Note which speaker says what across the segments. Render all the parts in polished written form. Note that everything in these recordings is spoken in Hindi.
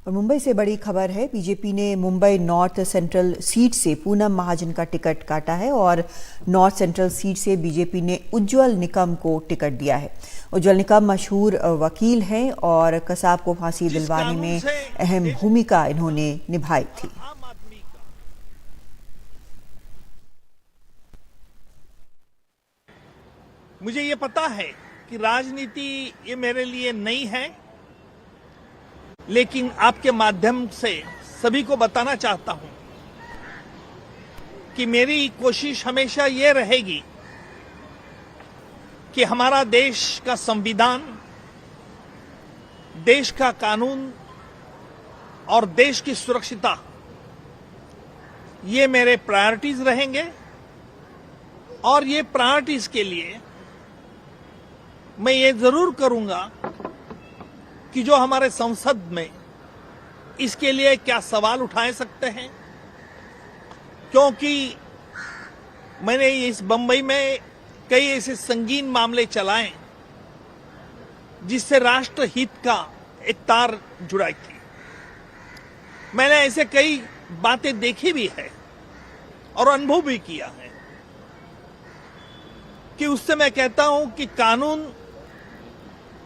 Speaker 1: और मुंबई से बड़ी खबर है, बीजेपी ने मुंबई नॉर्थ सेंट्रल सीट से पूनम महाजन का टिकट काटा है और नॉर्थ सेंट्रल सीट से बीजेपी ने उज्ज्वल निकम को टिकट दिया है। उज्ज्वल निकम मशहूर वकील हैं और कसाब को फांसी दिलवाने में अहम भूमिका इन्होंने निभाई थी।
Speaker 2: मुझे ये पता है कि राजनीति ये मेरे लिए नई है, लेकिन आपके माध्यम से सभी को बताना चाहता हूं कि मेरी कोशिश हमेशा ये रहेगी कि हमारा देश का संविधान, देश का कानून और देश की सुरक्षिता ये मेरे प्रायोरिटीज रहेंगे। और ये प्रायोरिटीज के लिए मैं ये जरूर करूंगा कि जो हमारे संसद में इसके लिए क्या सवाल उठाए सकते हैं, क्योंकि मैंने इस बंबई में कई ऐसे संगीन मामले चलाए जिससे राष्ट्रहित का एक तार जुड़ाई थी। मैंने ऐसे कई बातें देखी भी है और अनुभव भी किया है कि उससे मैं कहता हूं कि कानून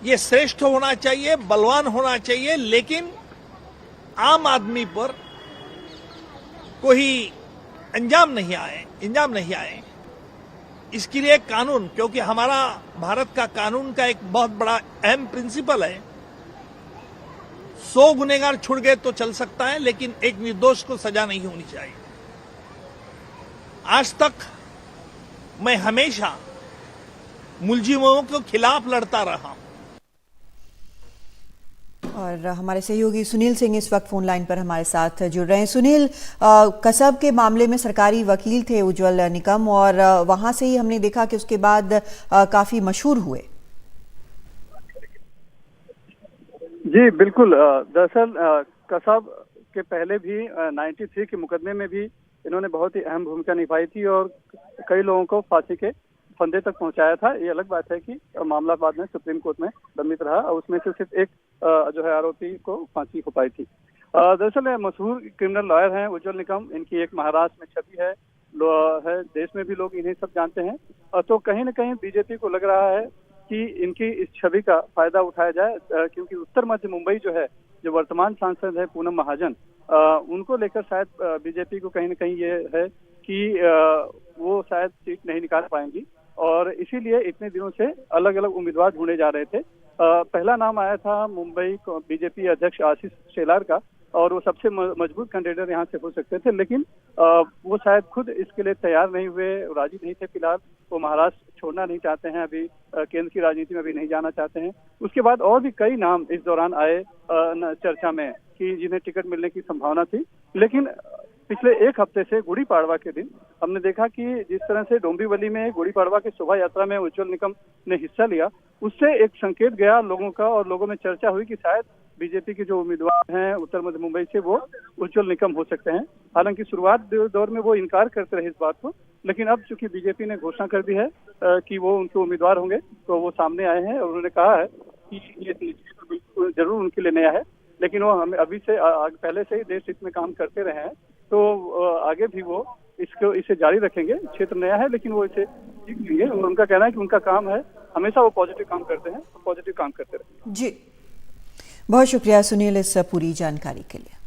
Speaker 2: ये श्रेष्ठ होना चाहिए, बलवान होना चाहिए, लेकिन आम आदमी पर कोई इंजाम नहीं आए। इसके लिए कानून, क्योंकि हमारा भारत का कानून का एक बहुत बड़ा अहम प्रिंसिपल है, 100 गुनहगार छुड़ गए तो चल सकता है, लेकिन एक निर्दोष को सजा नहीं होनी चाहिए। आज तक मैं हमेशा मुलजिमों के खिलाफ लड़ता रहा।
Speaker 1: और हमारे सहयोगी सुनील सिंह इस वक्त फोन लाइन पर हमारे साथ जुड़ रहे हैं। सुनील, कसब के मामले में सरकारी वकील थे उज्ज्वल निकम, और वहां से ही हमने देखा कि उसके बाद काफी मशहूर हुए।
Speaker 3: जी बिल्कुल। दरअसल कसब के पहले भी 93 के मुकदमे में भी इन्होंने बहुत ही अहम भूमिका निभाई थी और कई लोगों को फांसी के फंदे तक पहुंचाया था। ये अलग बात है कि मामला बाद में सुप्रीम कोर्ट में लंबित रहा और उसमें से सिर्फ एक जो है आरोपी को फांसी हो पाई थी। दरअसल मशहूर क्रिमिनल लॉयर हैं उज्ज्वल निकम। इनकी एक महाराष्ट्र में छवि है, देश में भी लोग इन्हें सब जानते हैं। तो कहीं ना कहीं बीजेपी को लग रहा है कि इनकी इस छवि का फायदा उठाया जाए, क्योंकि उत्तर मध्य मुंबई जो है, जो वर्तमान सांसद है पूनम महाजन, उनको लेकर शायद बीजेपी को कहीं ना कहीं ये है कि वो शायद सीट नहीं निकाल पाएंगी और इसीलिए इतने दिनों से अलग अलग उम्मीदवार ढूंढे जा रहे थे। पहला नाम आया था मुंबई बीजेपी अध्यक्ष आशीष शेलार का और वो सबसे मजबूत कैंडिडेट यहाँ से हो सकते थे, लेकिन वो शायद खुद इसके लिए तैयार नहीं हुए, राजी नहीं थे। फिलहाल वो महाराष्ट्र छोड़ना नहीं चाहते हैं, अभी केंद्र की राजनीति में अभी नहीं जाना चाहते हैं। उसके बाद और भी कई नाम इस दौरान आए चर्चा में कि जिन्हें टिकट मिलने की संभावना थी, लेकिन पिछले एक हफ्ते से गुड़ी पाड़वा के दिन हमने देखा कि जिस तरह से डोंबिवली में गुड़ी पाड़वा की शोभा यात्रा में उज्ज्वल निकम ने हिस्सा लिया, उससे एक संकेत गया लोगों का और लोगों में चर्चा हुई कि शायद बीजेपी के जो उम्मीदवार हैं उत्तर मध्य मुंबई से वो उज्ज्वल निकम हो सकते हैं। हालांकि शुरुआत दौर में वो इनकार करते रहे इस बात को, लेकिन अब चूंकि बीजेपी ने घोषणा कर दी है कि वो उनके उम्मीदवार होंगे, तो वो सामने आए हैं और उन्होंने कहा है कि ये जरूर उनके लिए नया है, लेकिन वो हमें अभी से पहले से ही देश हित में काम करते रहे हैं, तो आगे भी वो इसे जारी रखेंगे। क्षेत्र नया है लेकिन वो इसे जीत लेंगे। उनका कहना है कि उनका काम है, हमेशा वो पॉजिटिव काम करते हैं, तो पॉजिटिव काम करते रहेंगे।
Speaker 1: जी, बहुत शुक्रिया सुनील इस पूरी जानकारी के लिए।